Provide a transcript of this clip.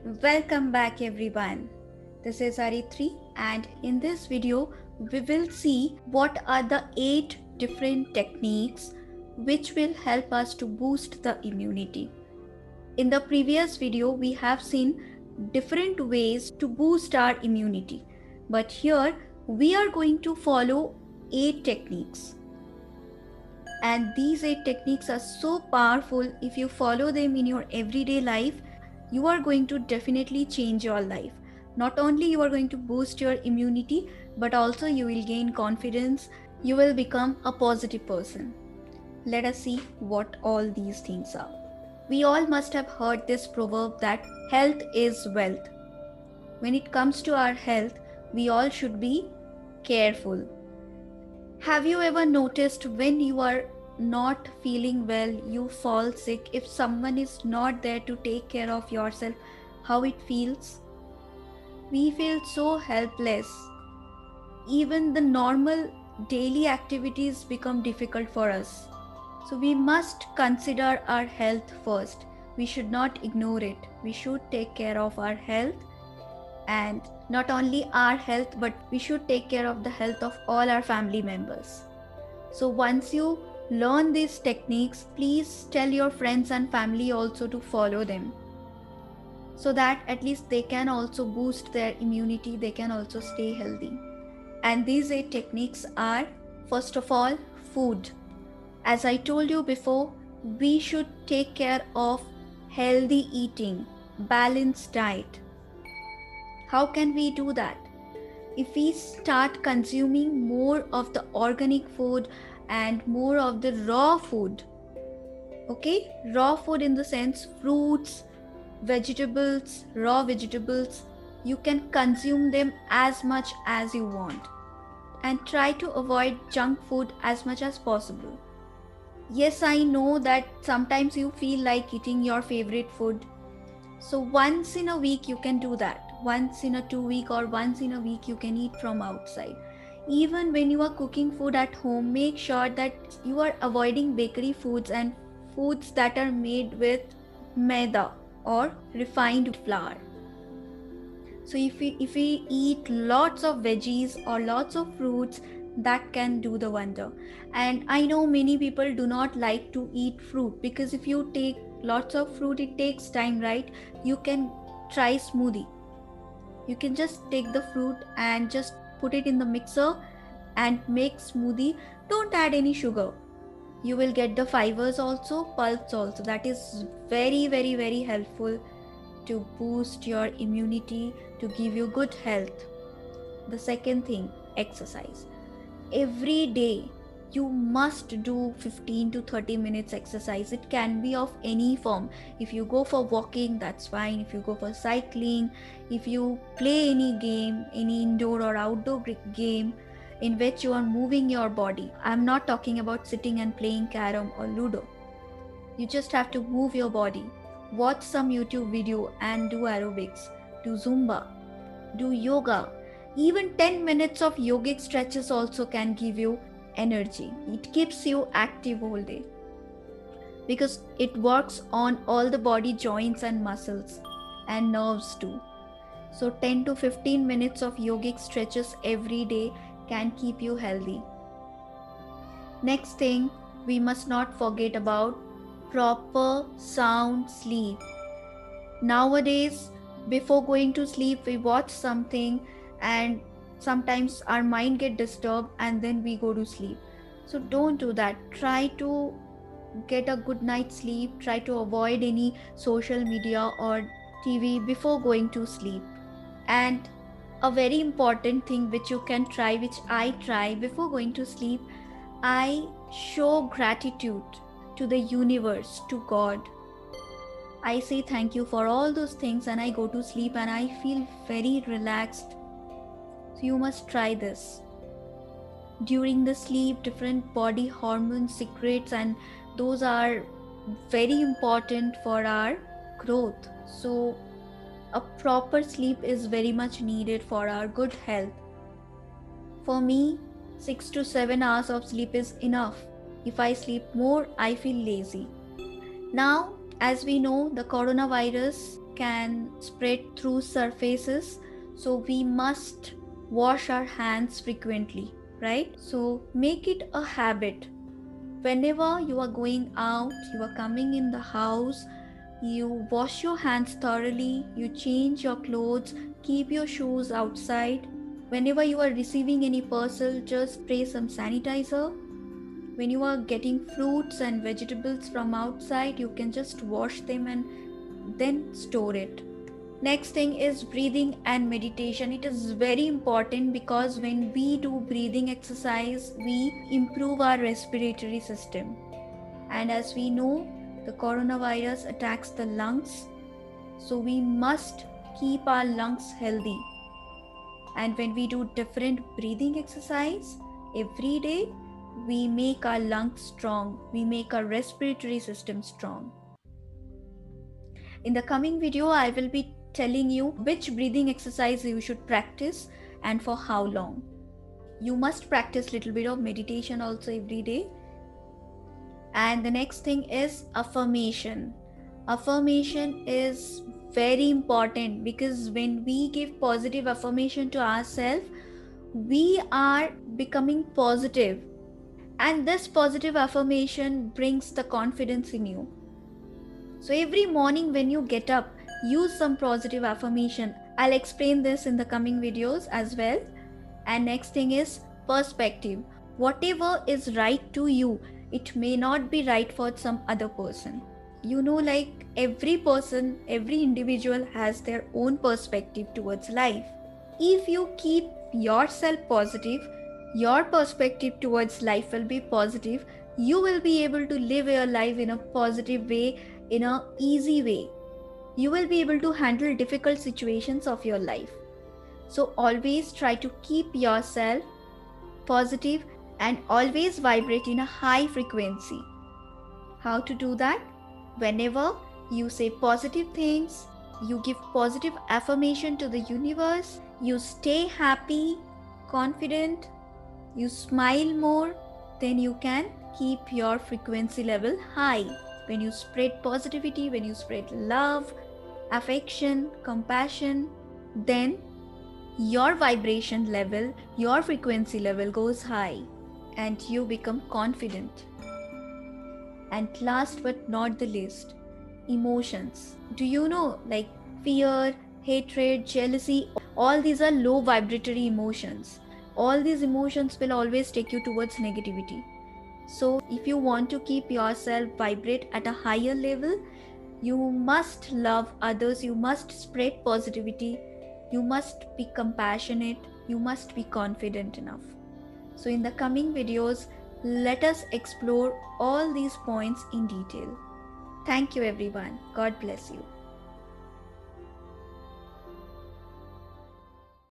Welcome back everyone. This is Aritri and in this video we will see what are the 8 different techniques which will help us to boost the immunity. In the previous video we have seen different ways to boost our immunity, but here we are going to follow 8 techniques. And these 8 techniques are so powerful. If you follow them in your everyday life, you are going to definitely change your life. Not only you are going to boost your immunity, but also you will gain confidence. You will become a positive person. Let us see what all these things are. We all must have heard this proverb that health is wealth. When it comes to our health, we all should be careful. Have you ever noticed when you are not feeling well, you fall sick, if someone is not there to take care of yourself, how it feels? We feel so helpless. Even the normal daily activities become difficult for us. So we must consider our health first. We should not ignore it. We should take care of our health, and not only our health, but we should take care of the health of all our family members. So once you learn these techniques, please tell your friends and family also to follow them, so that at least they can also boost their immunity, they can also stay healthy. And these 8 techniques are, first of all, food. As I told you before, we should take care of healthy eating, balanced diet. How can we do that? If we start consuming more of the organic food and more of the raw food, okay, raw food in the sense fruits, vegetables, raw vegetables, you can consume them as much as you want, and try to avoid junk food as much as possible. Yes, I know that sometimes you feel like eating your favorite food, so once in a week you can do that. Once in a 2 week or once in a week you can eat from outside. Even when you are cooking food at home, make sure that you are avoiding bakery foods and foods that are made with maida or refined flour. So if we eat lots of veggies or lots of fruits, that can do the wonder. And I know many people do not like to eat fruit, because if you take lots of fruit, it takes time, right? You can try smoothie. You can just take the fruit and just put it in the mixer and make smoothie. Don't add any sugar. You will get the fibers also, pulps also. That is very, very, very helpful to boost your immunity, to give you good health. The second thing, exercise. Every day you must do 15 to 30 minutes exercise. It can be of any form. If you go for walking, that's fine. If you go for cycling, if you play any game, any indoor or outdoor game in which you are moving your body. I'm not talking about sitting and playing carom or ludo. You just have to move your body. Watch some YouTube video and do aerobics, do Zumba, do yoga. Even 10 minutes of yogic stretches also can give you energy. It keeps you active all day because it works on all the body joints and muscles and nerves too. So 10 to 15 minutes of yogic stretches every day can keep you healthy. Next thing, we must not forget about proper sound sleep. Nowadays, before going to sleep, we watch something and sometimes our mind get disturbed and then we go to sleep. So don't do that. Try to get a good night's sleep. Try to avoid any social media or TV before going to sleep. And a very important thing which you can try, which I try before going to sleep, I show gratitude to the universe, to God. I say thank you for all those things and I go to sleep and I feel very relaxed. So you must try this. During the sleep, different body hormones secretes, and those are very important for our growth. So a proper sleep is very much needed for our good health. For me, 6 to 7 hours of sleep is enough. If I sleep more, I feel lazy. Now, as we know, the coronavirus can spread through surfaces, so we must wash our hands frequently, right? So make it a habit. Whenever you are going out, you are coming in the house, you wash your hands thoroughly, you change your clothes, keep your shoes outside. Whenever you are receiving any parcel, just spray some sanitizer. When you are getting fruits and vegetables from outside, you can just wash them and then store it. Next thing is breathing and meditation. It is very important because when we do breathing exercise, we improve our respiratory system. And as we know, the coronavirus attacks the lungs, so we must keep our lungs healthy. And when we do different breathing exercise every day, we make our lungs strong, we make our respiratory system strong. In the coming video, I will be telling you which breathing exercise you should practice and for how long. You must practice little bit of meditation also every day. And the next thing is affirmation. Affirmation is very important because when we give positive affirmation to ourselves, we are becoming positive, and this positive affirmation brings the confidence in you. So every morning when you get up, use some positive affirmation. I'll explain this in the coming videos as well. And next thing is perspective. Whatever is right to you, it may not be right for some other person. You know, like every person, every individual has their own perspective towards life. If you keep yourself positive, your perspective towards life will be positive. You will be able to live your life in a positive way, in an easy way. You will be able to handle difficult situations of your life. So always try to keep yourself positive and always vibrate in a high frequency. How to do that? Whenever you say positive things, you give positive affirmation to the universe, you stay happy, confident, you smile more, then you can keep your frequency level high. When you spread positivity, when you spread love, affection, compassion, then your vibration level, your frequency level goes high and you become confident. And last but not the least, emotions. Do you know, like fear, hatred, jealousy, all these are low vibratory emotions. All these emotions will always take you towards negativity. So if you want to keep yourself vibrate at a higher level, you must love others, you must spread positivity, you must be compassionate, you must be confident enough. So in the coming videos, let us explore all these points in detail. Thank you everyone. God bless you.